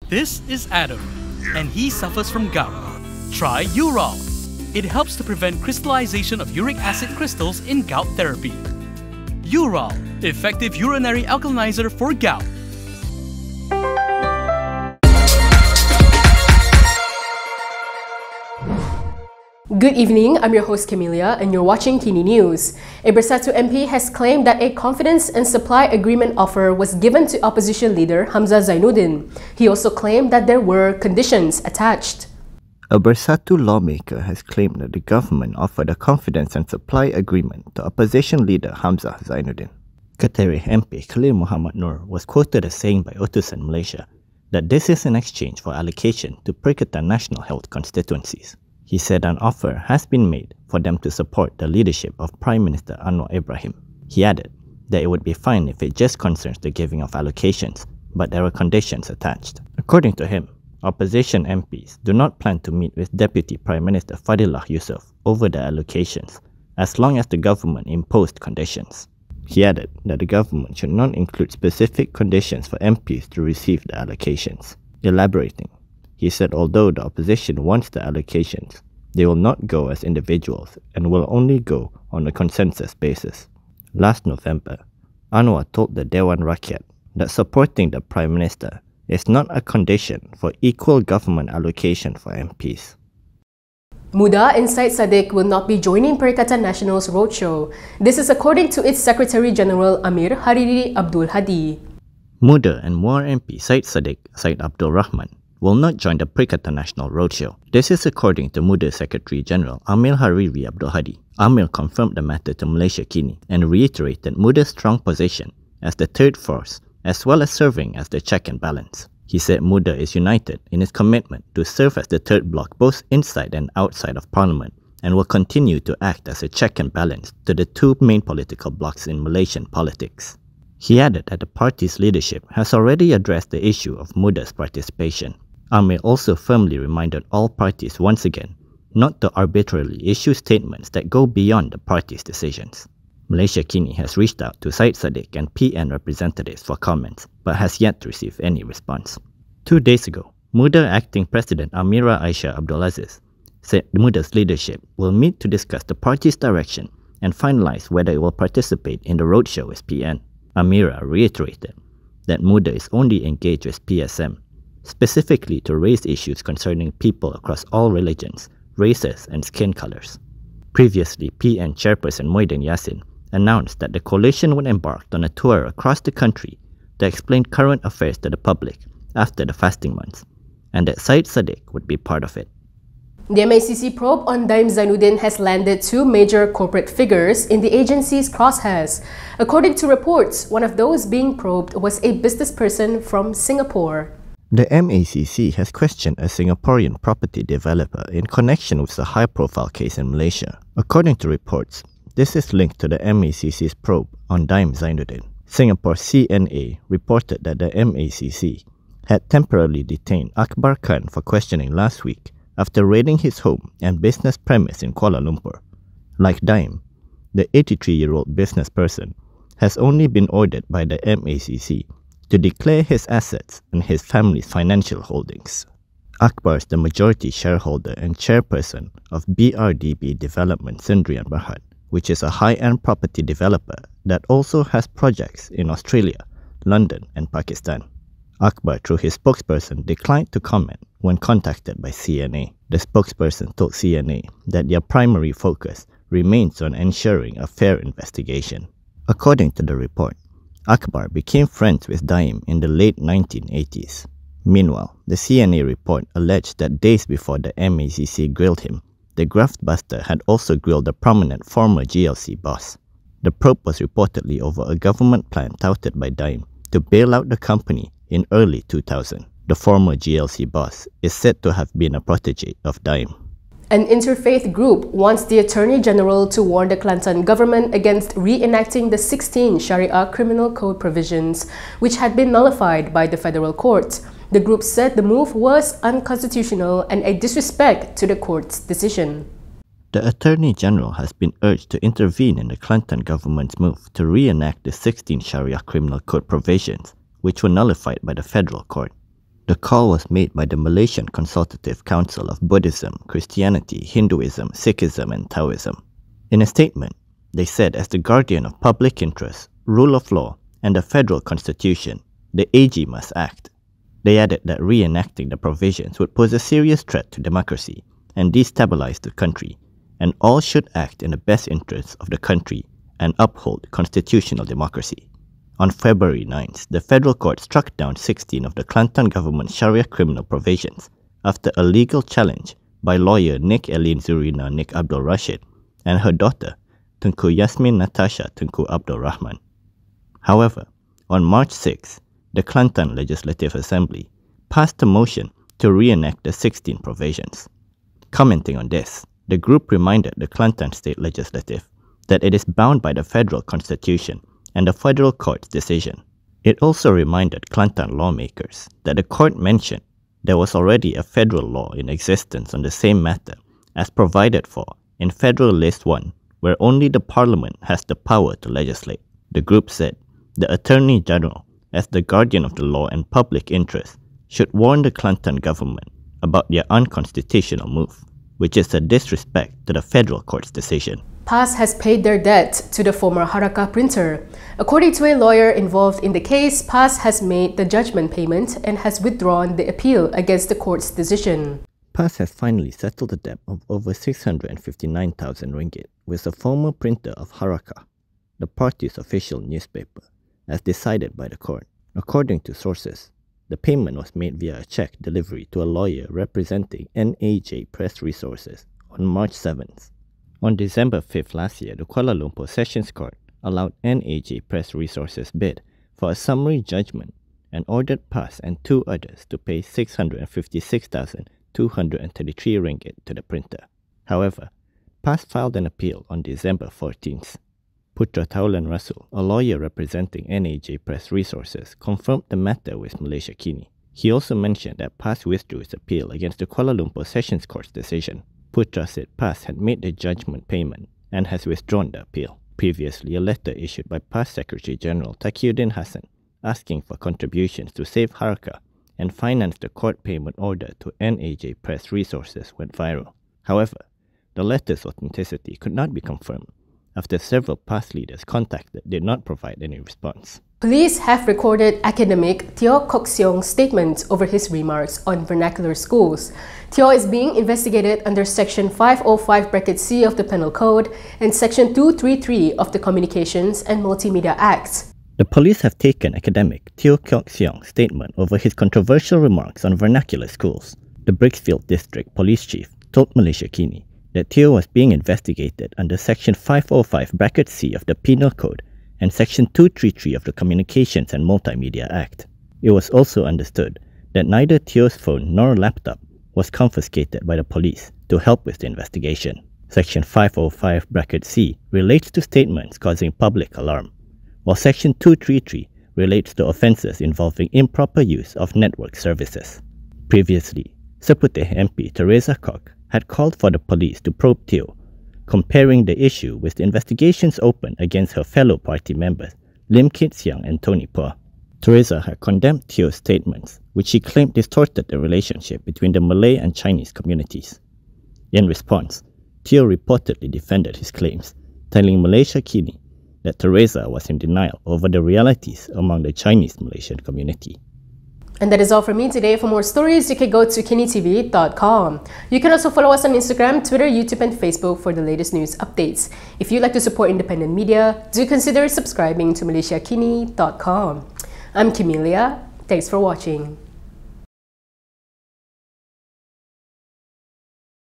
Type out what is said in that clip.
This is Adam, and he suffers from gout. Try Urol. It helps to prevent crystallization of uric acid crystals in gout therapy. Urol, effective urinary alkalinizer for gout. Good evening, I'm your host Camelia and you're watching KiniNews. A Bersatu MP has claimed that a confidence and supply agreement offer was given to opposition leader Hamzah Zainudin. He also claimed that there were conditions attached. A Bersatu lawmaker has claimed that the government offered a confidence and supply agreement to opposition leader Hamzah Zainudin. Ketereh MP Khlir Muar was quoted as saying by Utusan Malaysia that this is an exchange for allocation to Perikatan Nasional-held constituencies. He said an offer has been made for them to support the leadership of Prime Minister Anwar Ibrahim. He added that it would be fine if it just concerns the giving of allocations, but there are conditions attached. According to him, opposition MPs do not plan to meet with Deputy Prime Minister Fadilah Yusof over the allocations, as long as the government imposed conditions. He added that the government should not include specific conditions for MPs to receive the allocations. Elaborating, he said although the opposition wants the allocations, they will not go as individuals and will only go on a consensus basis. Last November, Anwar told the Dewan Rakyat that supporting the Prime Minister is not a condition for equal government allocation for MPs. Muda and Saddiq will not be joining Perikatan Nasional's roadshow. This is according to its Secretary General Amir Hariri Abd Hadi. Muda and Muar MP Saddiq Rahman will not join the Perikatan Nasional roadshow. This is according to Muda Secretary General Amir Hariri Abd Hadi. Amir confirmed the matter to Malaysia Kini and reiterated Muda's strong position as the third force, as well as serving as the check and balance. He said Muda is united in its commitment to serve as the third bloc both inside and outside of Parliament and will continue to act as a check and balance to the two main political blocs in Malaysian politics. He added that the party's leadership has already addressed the issue of Muda's participation. Amir also firmly reminded all parties once again not to arbitrarily issue statements that go beyond the party's decisions. Malaysia Kini has reached out to Saddiq and PN representatives for comments, but has yet to receive any response. 2 days ago, Muda Acting President Amira Aisyah Abdulaziz said Muda's leadership will meet to discuss the party's direction and finalize whether it will participate in the roadshow as PN. Amira reiterated that Muda is only engaged with PSM, specifically to raise issues concerning people across all religions, races and skin colors. Previously, PN Chairperson Mohd Yassin announced that the coalition would embark on a tour across the country to explain current affairs to the public after the fasting months, and that Saddiq would be part of it. The MACC probe on Daim Zainuddin has landed two major corporate figures in the agency's crosshairs. According to reports, one of those being probed was a businessperson from Singapore. The MACC has questioned a Singaporean property developer in connection with a high-profile case in Malaysia. According to reports, this is linked to the MACC's probe on Daim Zainuddin. Singapore CNA reported that the MACC had temporarily detained Akbar Khan for questioning last week after raiding his home and business premise in Kuala Lumpur. Like Daim, the 83-year-old business person has only been ordered by the MACC to declare his assets and his family's financial holdings. Akbar is the majority shareholder and chairperson of BRDB Development Sdn Bhd, which is a high-end property developer that also has projects in Australia, London and Pakistan. Akbar, through his spokesperson, declined to comment when contacted by CNA. The spokesperson told CNA that their primary focus remains on ensuring a fair investigation. According to the report, Akbar became friends with Daim in the late 1980s. Meanwhile, the CNA report alleged that days before the MACC grilled him, the graftbuster had also grilled a prominent former GLC boss. The probe was reportedly over a government plan touted by Daim to bail out the company in early 2000. The former GLC boss is said to have been a protege of Daim. An interfaith group wants the Attorney General to warn the Kelantan government against reenacting the 16 Sharia criminal code provisions, which had been nullified by the federal court. The group said the move was unconstitutional and a disrespect to the court's decision. The Attorney General has been urged to intervene in the Kelantan government's move to reenact the 16 Sharia criminal code provisions, which were nullified by the federal court. The call was made by the Malaysian Consultative Council of Buddhism, Christianity, Hinduism, Sikhism and Taoism. In a statement, they said as the guardian of public interest, rule of law and the federal constitution, the AG must act. They added that reenacting the provisions would pose a serious threat to democracy and destabilize the country, and all should act in the best interests of the country and uphold constitutional democracy. On February 9th, the federal court struck down 16 of the Kelantan government's Sharia criminal provisions after a legal challenge by lawyer Nik Elin Zurina Nik Abdul Rashid and her daughter, Tengku Yasmin Natasha Tengku Abdul Rahman. However, on March 6, the Kelantan Legislative Assembly passed a motion to reenact the 16 provisions. Commenting on this, the group reminded the Kelantan State Legislative that it is bound by the federal constitution and the federal court's decision. It also reminded Kelantan lawmakers that the court mentioned there was already a federal law in existence on the same matter as provided for in Federal List 1, where only the parliament has the power to legislate. The group said the Attorney General, as the guardian of the law and public interest, should warn the Kelantan government about their unconstitutional move, which is a disrespect to the federal court's decision. PAS has paid their debt to the former Harakah printer. According to a lawyer involved in the case, PAS has made the judgment payment and has withdrawn the appeal against the court's decision. PAS has finally settled the debt of over 659,000 ringgit with the former printer of Harakah, the party's official newspaper, as decided by the court. According to sources, the payment was made via a check delivery to a lawyer representing NAJ Press Resources on March 7th. On December 5th last year, the Kuala Lumpur Sessions Court allowed NAJ Press Resources bid for a summary judgment and ordered PAS and two others to pay 656,233 ringgit to the printer. However, PAS filed an appeal on December 14th. Putra Taulan Rasul, a lawyer representing NAJ Press Resources, confirmed the matter with Malaysia Kini. He also mentioned that PAS withdrew its appeal against the Kuala Lumpur Sessions Court's decision. Putra said PAS had made the judgment payment and has withdrawn the appeal. Previously, a letter issued by PAS Secretary General Taqiyuddin Hassan asking for contributions to save Harakah and finance the court payment order to NAJ Press Resources went viral. However, the letter's authenticity could not be confirmed after several PAS leaders contacted did not provide any response. Police have recorded academic Teo Kok Siong's statement over his remarks on vernacular schools. Teo is being investigated under Section 505(c) of the Penal Code and Section 233 of the Communications and Multimedia Act. The police have taken academic Teo Kok Siong's statement over his controversial remarks on vernacular schools. The Bricksfield District Police Chief told Malaysia Kini that Teo was being investigated under Section 505(c) of the Penal Code and Section 233 of the Communications and Multimedia Act. It was also understood that neither Teo's phone nor laptop was confiscated by the police to help with the investigation. Section 505(c) relates to statements causing public alarm, while Section 233 relates to offences involving improper use of network services. Previously, Seputeh MP Teresa Kok had called for the police to probe Teo, comparing the issue with the investigations open against her fellow party members Lim Kit Siang and Tony Phua. Teresa had condemned Teo's statements, which she claimed distorted the relationship between the Malay and Chinese communities. In response, Teo reportedly defended his claims, telling Malaysia Kini that Teresa was in denial over the realities among the Chinese Malaysian community. And that is all from me today. For more stories, you can go to KiniTv.com. You can also follow us on Instagram, Twitter, YouTube, and Facebook for the latest news updates. If you'd like to support independent media, do consider subscribing to MalaysiaKini.com. I'm Camelia. Thanks for watching.